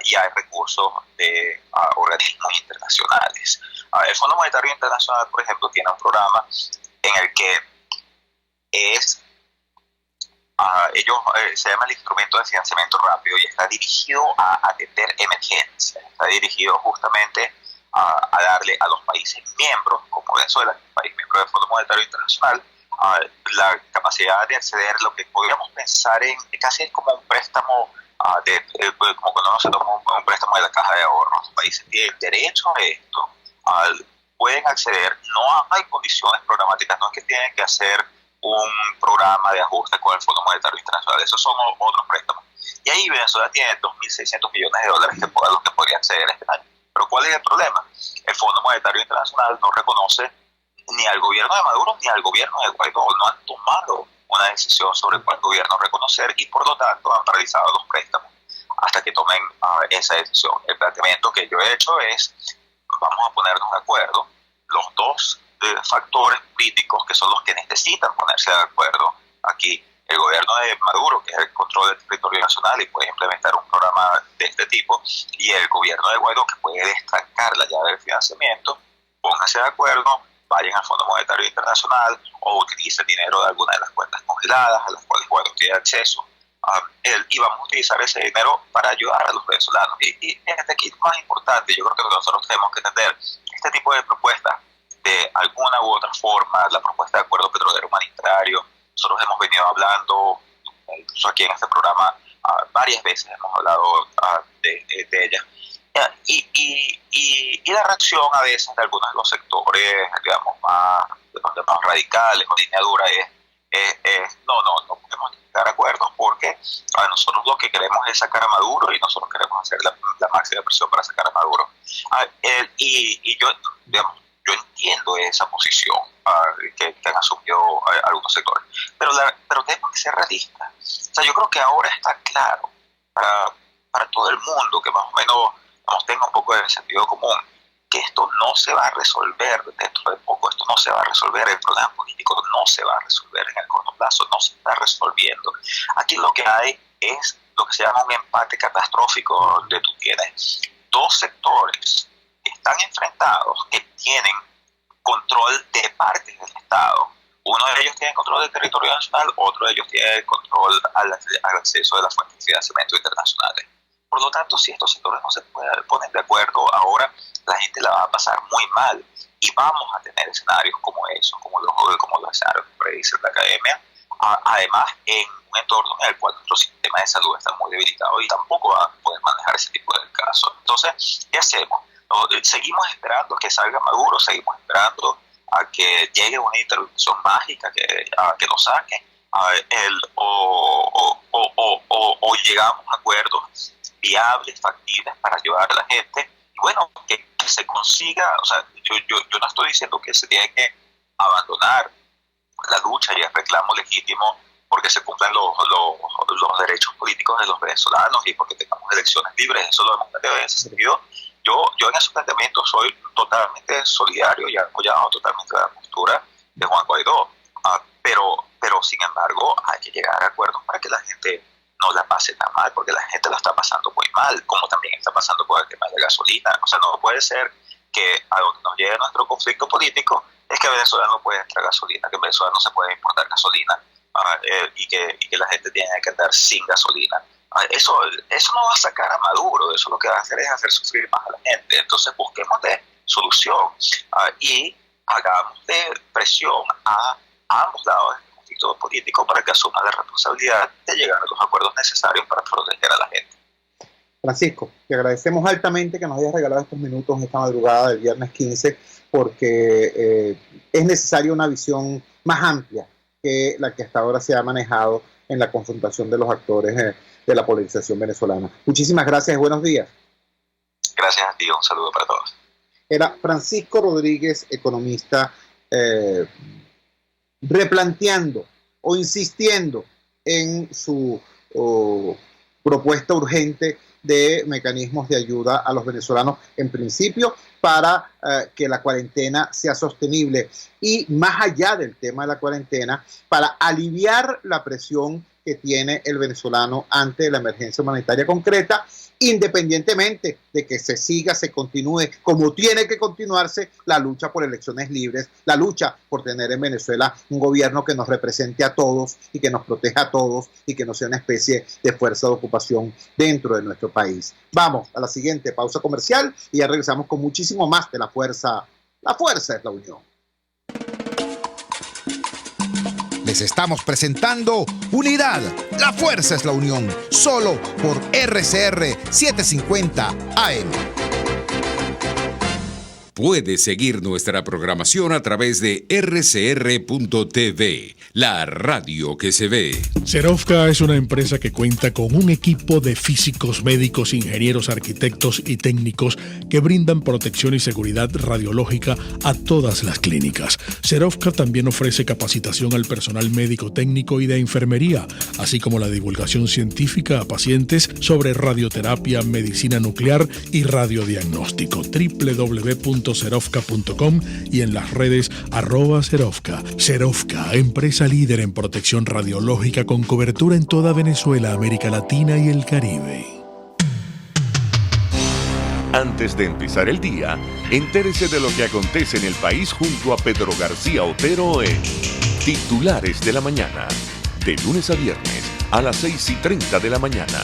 y hay recursos de organismos internacionales. El Fondo Monetario Internacional, por ejemplo, tiene un programa en el que se llama el Instrumento de Financiamiento Rápido, y está dirigido a atender emergencias, está dirigido justamente a darle a los países miembros, como Venezuela, país miembro del Fondo Monetario Internacional, la capacidad de acceder a lo que podríamos pensar en casi como un préstamo, como cuando uno se toma un préstamo de la caja de ahorros. Los países tienen derecho a esto, pueden acceder, no hay condiciones programáticas, no es que tienen que hacer un programa de ajuste con el Fondo Monetario Internacional, esos son otros préstamos. Y ahí Venezuela tiene $2.600 millones a los que podría acceder este año. Pero ¿cuál es el problema? El Fondo Monetario Internacional no reconoce ni al gobierno de Maduro ni al gobierno de Guaidó, no han tomado una decisión sobre cuál gobierno reconocer, y por lo tanto han paralizado los préstamos hasta que tomen esa decisión. El planteamiento que yo he hecho es, vamos a ponernos de acuerdo, los dos factores críticos que son los que necesitan ponerse de acuerdo aquí. El gobierno de Maduro, que es el control del territorio nacional y puede implementar un programa de este tipo, y el gobierno de Guaidó, que puede destacar la llave del financiamiento, pónganse de acuerdo, vayan al Fondo Monetario Internacional o utilicen dinero de alguna de las cuentas congeladas a las cuales Guaidó tiene acceso y vamos a utilizar ese dinero para ayudar a los venezolanos. Y desde aquí lo más importante, yo creo que nosotros tenemos que entender este tipo de propuestas de alguna u otra forma, la propuesta de acuerdo petrolero humanitario. Nosotros hemos venido hablando, incluso aquí en este programa, varias veces hemos hablado de ella. Y la reacción a veces de algunos de los sectores, digamos, más radicales o línea dura es no podemos llegar a acuerdos porque nosotros lo que queremos es sacar a Maduro y nosotros queremos hacer la máxima presión para sacar a Maduro. Y yo, digamos, yo entiendo esa posición que han asumido algunos sectores, pero tenemos que ser realistas. O sea, yo creo que ahora está claro para todo el mundo que más o menos tenga un poco de sentido común que esto no se va a resolver dentro de poco, esto no se va a resolver, el problema político no se va a resolver en el corto plazo, no se está resolviendo. Aquí lo que hay es lo que se llama un empate catastrófico, donde tú tienes dos sectores que están enfrentados, que tienen control de partes del Estado. Uno de ellos tiene control del territorio nacional, otro de ellos tiene control al acceso de las fuentes de financiamiento internacionales. Por lo tanto, si estos sectores no se ponen de acuerdo, ahora la gente la va a pasar muy mal y vamos a tener escenarios como esos, como los escenarios que predice la academia, además en un entorno en el cual nuestro sistema de salud está muy debilitado y tampoco va a poder manejar ese tipo de casos. Entonces, ¿qué hacemos? Seguimos esperando que salga Maduro, seguimos esperando a que llegue una intervención mágica que lo saque, o llegamos a acuerdos viables, factibles para ayudar a la gente, y bueno, que se consiga. O sea, yo no estoy diciendo que se tiene que abandonar la lucha y el reclamo legítimo porque se cumplan los derechos políticos de los venezolanos y porque tengamos elecciones libres. Eso lo hemos planteado en ese sentido. Yo en esos planteamientos soy totalmente solidario y apoyado totalmente la postura de Juan Guaidó, pero sin embargo hay que llegar a acuerdos para que la gente no la pase tan mal, porque la gente la está pasando muy mal, como también está pasando con el tema de la gasolina. O sea, no puede ser que a donde nos llegue nuestro conflicto político es que Venezuela no puede entrar gasolina, que en Venezuela no se puede importar gasolina, y que la gente tiene que andar sin gasolina. Eso no va a sacar a Maduro, eso lo que va a hacer es hacer sufrir más a la gente. Entonces busquemos de solución y hagamos de presión a ambos lados del conflicto político para que asuman la responsabilidad de llegar a los acuerdos necesarios para proteger a la gente. Francisco, te agradecemos altamente que nos hayas regalado estos minutos esta madrugada del viernes 15, porque es necesaria una visión más amplia que la que hasta ahora se ha manejado en la confrontación de los actores de la polarización venezolana. Muchísimas gracias, buenos días. Gracias a ti, un saludo para todos. Era Francisco Rodríguez, economista, replanteando o insistiendo en su propuesta urgente de mecanismos de ayuda a los venezolanos, en principio para que la cuarentena sea sostenible y más allá del tema de la cuarentena, para aliviar la presión que tiene el venezolano ante la emergencia humanitaria concreta, independientemente de que se continúe como tiene que continuarse la lucha por elecciones libres, la lucha por tener en Venezuela un gobierno que nos represente a todos y que nos proteja a todos y que no sea una especie de fuerza de ocupación dentro de nuestro país. Vamos a la siguiente pausa comercial y ya regresamos con muchísimo más de La Fuerza. La fuerza es la unión. Les estamos presentando Unidad, la fuerza es la unión, solo por RCR 750 AM. Puedes seguir nuestra programación a través de rcr.tv, la radio que se ve. Serovka es una empresa que cuenta con un equipo de físicos, médicos, ingenieros, arquitectos y técnicos que brindan protección y seguridad radiológica a todas las clínicas. Serovka también ofrece capacitación al personal médico técnico y de enfermería, así como la divulgación científica a pacientes sobre radioterapia, medicina nuclear y radiodiagnóstico. www.serovka.com y en las redes @Serovka. Serovka, empresa líder en protección radiológica con cobertura en toda Venezuela, América Latina y el Caribe. Antes de empezar el día, entérese de lo que acontece en el país junto a Pedro García Otero en Titulares de la Mañana, de lunes a viernes a las 6:30 de la mañana.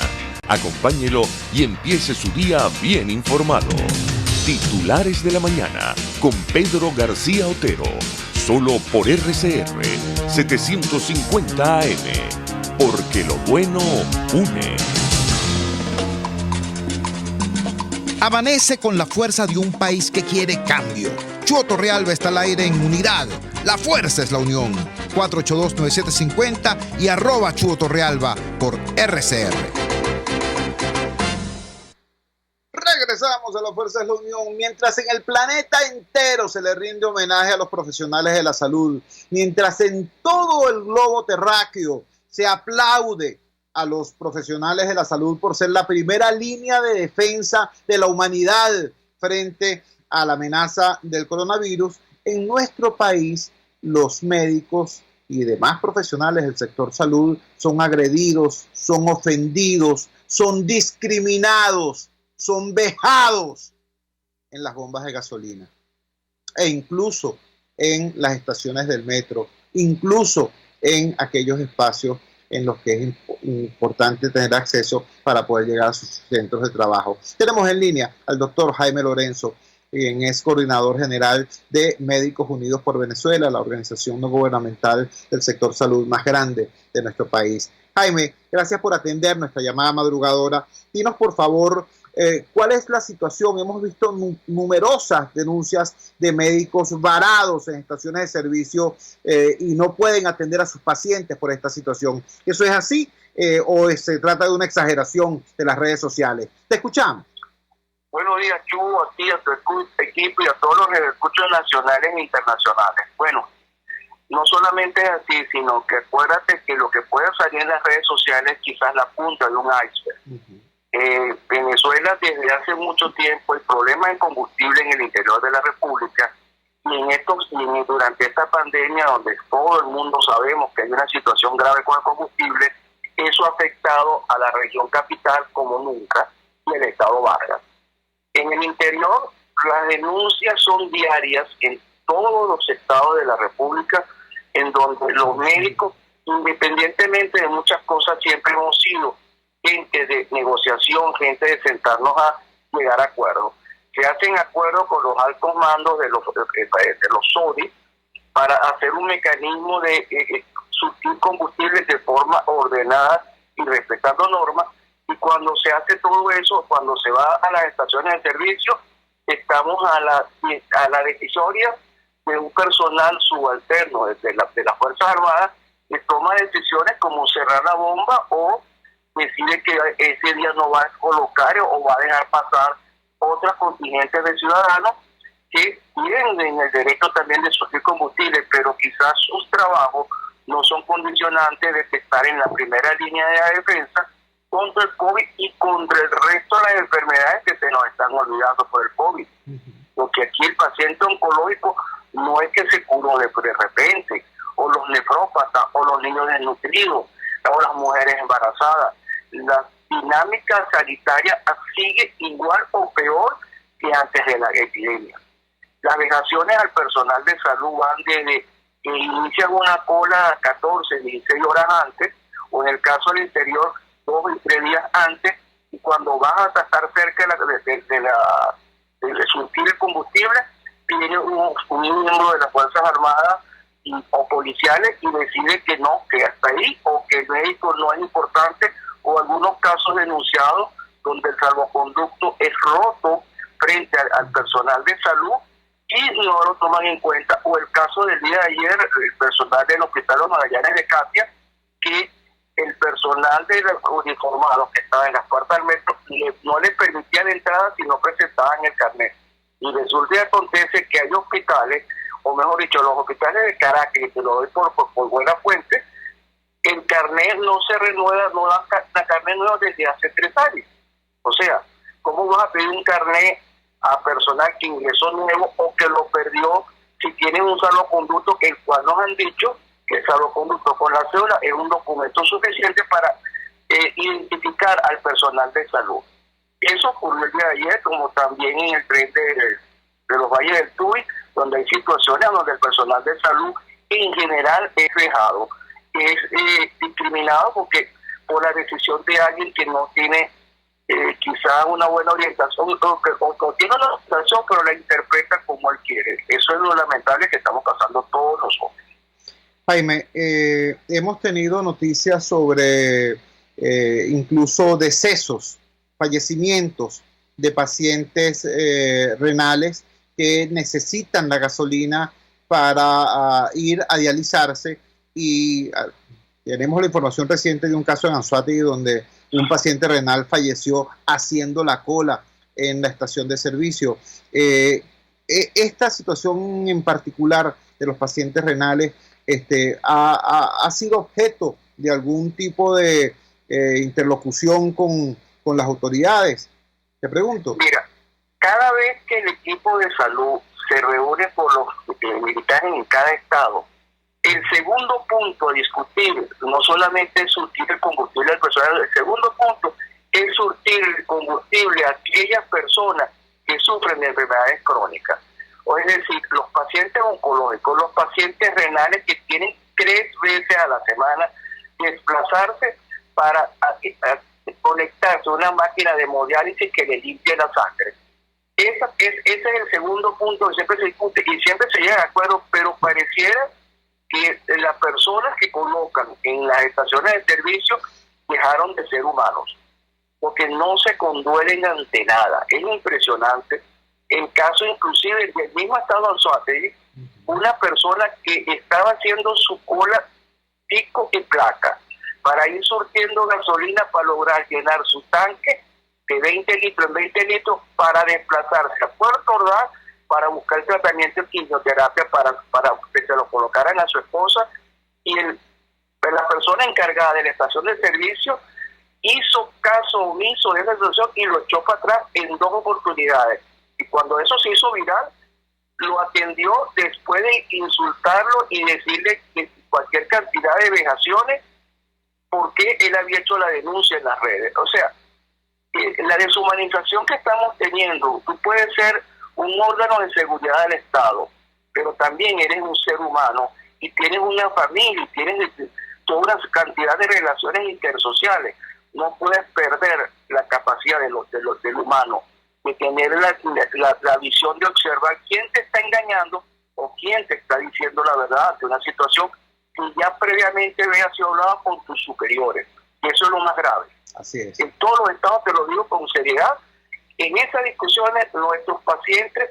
Acompáñelo y empiece su día bien informado. Titulares de la mañana con Pedro García Otero. Solo por RCR 750 AM. Porque lo bueno une. Amanece con la fuerza de un país que quiere cambio. Chuo Torrealba está al aire en Unidad. La fuerza es la unión. 482-9750 y @Chuo Torrealba por RCR. Regresamos a la fuerza es la unión. Mientras en el planeta entero se le rinde homenaje a los profesionales de la salud, mientras en todo el globo terráqueo se aplaude a los profesionales de la salud por ser la primera línea de defensa de la humanidad frente a la amenaza del coronavirus, en nuestro país los médicos y demás profesionales del sector salud son agredidos, son ofendidos, son discriminados, son vejados en las bombas de gasolina e incluso en las estaciones del metro, incluso en aquellos espacios en los que es importante tener acceso para poder llegar a sus centros de trabajo. Tenemos en línea al doctor Jaime Lorenzo, quien es coordinador general de Médicos Unidos por Venezuela, la organización no gubernamental del sector salud más grande de nuestro país. Jaime, gracias por atender nuestra llamada madrugadora. Dinos, por favor, ¿cuál es la situación? Hemos visto numerosas denuncias de médicos varados en estaciones de servicio y no pueden atender a sus pacientes por esta situación. ¿Eso es así o se trata de una exageración de las redes sociales? Te escuchamos. Buenos días, Chu, a ti, a tu equipo y a todos los escuchos nacionales e internacionales. Bueno, no solamente es así, sino que acuérdate que lo que puede salir en las redes sociales es quizás la punta de un iceberg. Venezuela desde hace mucho tiempo el problema de combustible en el interior de la República y durante esta pandemia donde todo el mundo sabemos que hay una situación grave con el combustible, eso ha afectado a la región capital como nunca y el estado Vargas. En el interior las denuncias son diarias en todos los estados de la República, en donde los médicos, independientemente de muchas cosas, siempre hemos sido gente de negociación, gente de sentarnos a llegar a acuerdos. Se hacen acuerdos con los altos mandos de los SODI para hacer un mecanismo de surtir combustibles de forma ordenada y respetando normas, y cuando se hace todo eso, cuando se va a las estaciones de servicio, estamos a la decisoria de un personal subalterno de las Fuerzas Armadas que toma decisiones como cerrar la bomba o decide que ese día no va a colocar o va a dejar pasar otras contingentes de ciudadanos que tienen el derecho también de surtir combustible, pero quizás sus trabajos no son condicionantes de estar en la primera línea de la defensa contra el COVID y contra el resto de las enfermedades que se nos están olvidando por el COVID. Porque aquí el paciente oncológico no es que se curó de repente, o los nefrópatas, o los niños desnutridos, o las mujeres embarazadas. La dinámica sanitaria sigue igual o peor que antes de la epidemia. Las vejaciones al personal de salud van desde que inician una cola 14, 16 horas antes, o en el caso del interior, 2 y 3 días antes, y cuando vas a estar cerca de surtir el combustible, viene un miembro de las Fuerzas Armadas o policiales y decide que no, que hasta ahí, o que el médico no es importante, o algunos casos denunciados donde el salvoconducto es roto frente al personal de salud y no lo toman en cuenta, o el caso del día de ayer, el personal del Hospital Los Magallanes de Catia, que el personal de los uniformados que estaba en las puertas del metro no les permitía la entrada si no presentaban el carnet. Y resulta y acontece que hay hospitales, o mejor dicho, los hospitales de Caracas, y te lo doy por buena fuente, el carnet no se renueva, no dan carnet nuevo desde hace 3 años. O sea, ¿cómo vas a pedir un carnet a personal que ingresó nuevo o que lo perdió si tienen un salvoconducto, el cual nos han dicho que el salvoconducto con la cédula es un documento suficiente para identificar al personal de salud? Eso ocurrió el día de ayer, como también en el tren de los Valles del Tuy, donde hay situaciones donde el personal de salud en general es vejado, es discriminado porque por la decisión de alguien que no tiene quizá una buena orientación o tiene una orientación pero la interpreta como él quiere. Eso es lo lamentable que estamos pasando todos los jóvenes. Jaime, hemos tenido noticias sobre incluso decesos, fallecimientos de pacientes renales que necesitan la gasolina para ir a dializarse, y tenemos la información reciente de un caso en Anzoátegui donde un paciente renal falleció haciendo la cola en la estación de servicio. Esta situación en particular de los pacientes renales ha sido objeto de algún tipo de interlocución con las autoridades. Te pregunto. Mira, cada vez que el equipo de salud se reúne con los militares en cada estado, el segundo punto a discutir no solamente es surtir el combustible al personal, el segundo punto es surtir el combustible a aquellas personas que sufren de enfermedades crónicas. O es decir, los pacientes oncológicos, los pacientes renales que tienen 3 veces a la semana desplazarse para conectarse a una máquina de hemodiálisis que le limpie la sangre. Ese es el segundo punto que siempre se discute y siempre se llega de acuerdo, pero pareciera que las personas que colocan en las estaciones de servicio dejaron de ser humanos, porque no se conduelen ante nada. Es impresionante. En caso inclusive del mismo estado de Anzoátegui, una persona que estaba haciendo su cola pico y placa para ir surtiendo gasolina para lograr llenar su tanque de 20 litros en 20 litros para desplazarse a Puerto Ordaz para buscar el tratamiento de quimioterapia para que se lo colocaran a su esposa, y la persona encargada de la estación de servicio hizo caso omiso de esa situación y lo echó para atrás en 2 oportunidades. Y cuando eso se hizo viral, lo atendió después de insultarlo y decirle que cualquier cantidad de vejaciones porque él había hecho la denuncia en las redes. O sea, la deshumanización que estamos teniendo, tú puedes ser un órgano de seguridad del Estado, pero también eres un ser humano y tienes una familia y tienes toda una cantidad de relaciones intersociales. No puedes perder la capacidad del humano de tener la visión de observar quién te está engañando o quién te está diciendo la verdad ante una situación que ya previamente había sido hablada con tus superiores. Y eso es lo más grave. Así es. En todos los estados, te lo digo con seriedad, en esas discusiones nuestros pacientes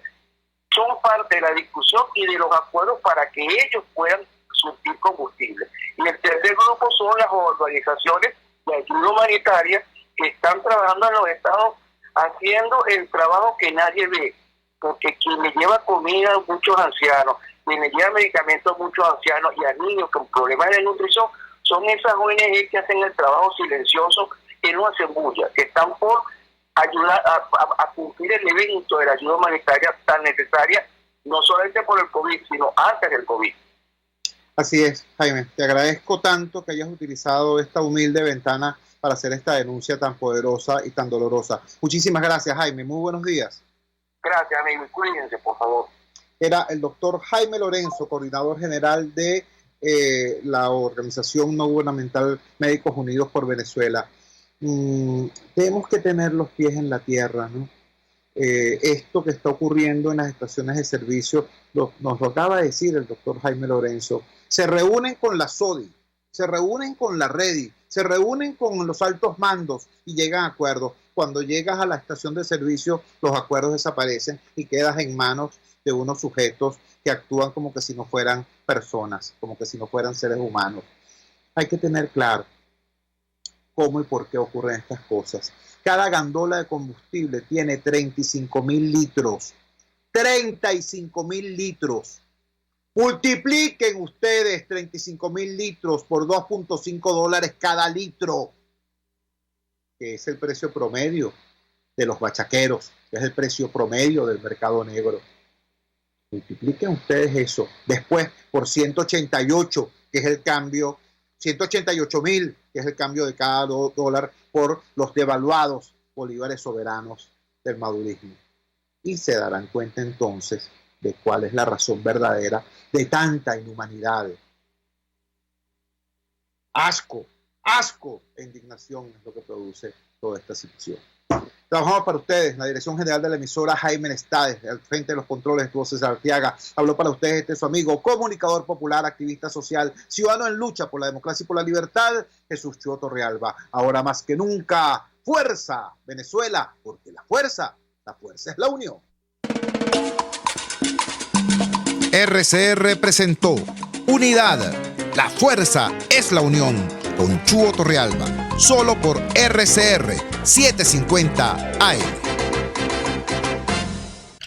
son parte de la discusión y de los acuerdos para que ellos puedan surtir combustible. Y el tercer grupo son las organizaciones de ayuda humanitaria que están trabajando en los estados haciendo el trabajo que nadie ve, porque quien le lleva comida a muchos ancianos, quien le lleva medicamentos a muchos ancianos y a niños con problemas de nutrición, son esas ONG que hacen el trabajo silencioso, que no hacen bulla, que están por ayudar a cumplir el evento de la ayuda humanitaria tan necesaria, no solamente por el COVID, sino antes del COVID. Así es, Jaime. Te agradezco tanto que hayas utilizado esta humilde ventana para hacer esta denuncia tan poderosa y tan dolorosa. Muchísimas gracias, Jaime. Muy buenos días. Gracias, amigo. Cuídense, por favor. Era el doctor Jaime Lorenzo, coordinador general de la organización no gubernamental Médicos Unidos por Venezuela. Tenemos que tener los pies en la tierra, ¿no? Esto que está ocurriendo en las estaciones de servicio, nos lo acaba de decir el doctor Jaime Lorenzo. Se reúnen con la SODI, se reúnen con la REDI, se reúnen con los altos mandos y llegan a acuerdos. Cuando llegas a la estación de servicio, los acuerdos desaparecen y quedas en manos de unos sujetos que actúan como que si no fueran personas, como que si no fueran seres humanos. Hay que tener claro cómo y por qué ocurren estas cosas. Cada gandola de combustible tiene 35,000 litros. 35,000 litros. Multipliquen ustedes 35,000 litros por $2.5 cada litro, que es el precio promedio de los bachaqueros, que es el precio promedio del mercado negro. Multipliquen ustedes eso. Después por 188, que es el cambio, 188,000, que es el cambio de cada dólar por los devaluados bolívares soberanos del madurismo. Y se darán cuenta entonces de cuál es la razón verdadera de tanta inhumanidad. Asco asco e indignación es lo que produce toda esta situación. Trabajamos para ustedes en la dirección general de la emisora Jaime Nestades, al frente de los controles estuvo César Arteaga. Habló para ustedes su amigo, comunicador popular, activista social, ciudadano en lucha por la democracia y por la libertad, Jesús Chuo Torrealba. Ahora más que nunca, fuerza Venezuela, porque la fuerza es la unión. RCR presentó Unidad, la fuerza es la unión, con Chuo Torrealba, solo por RCR 750 AM.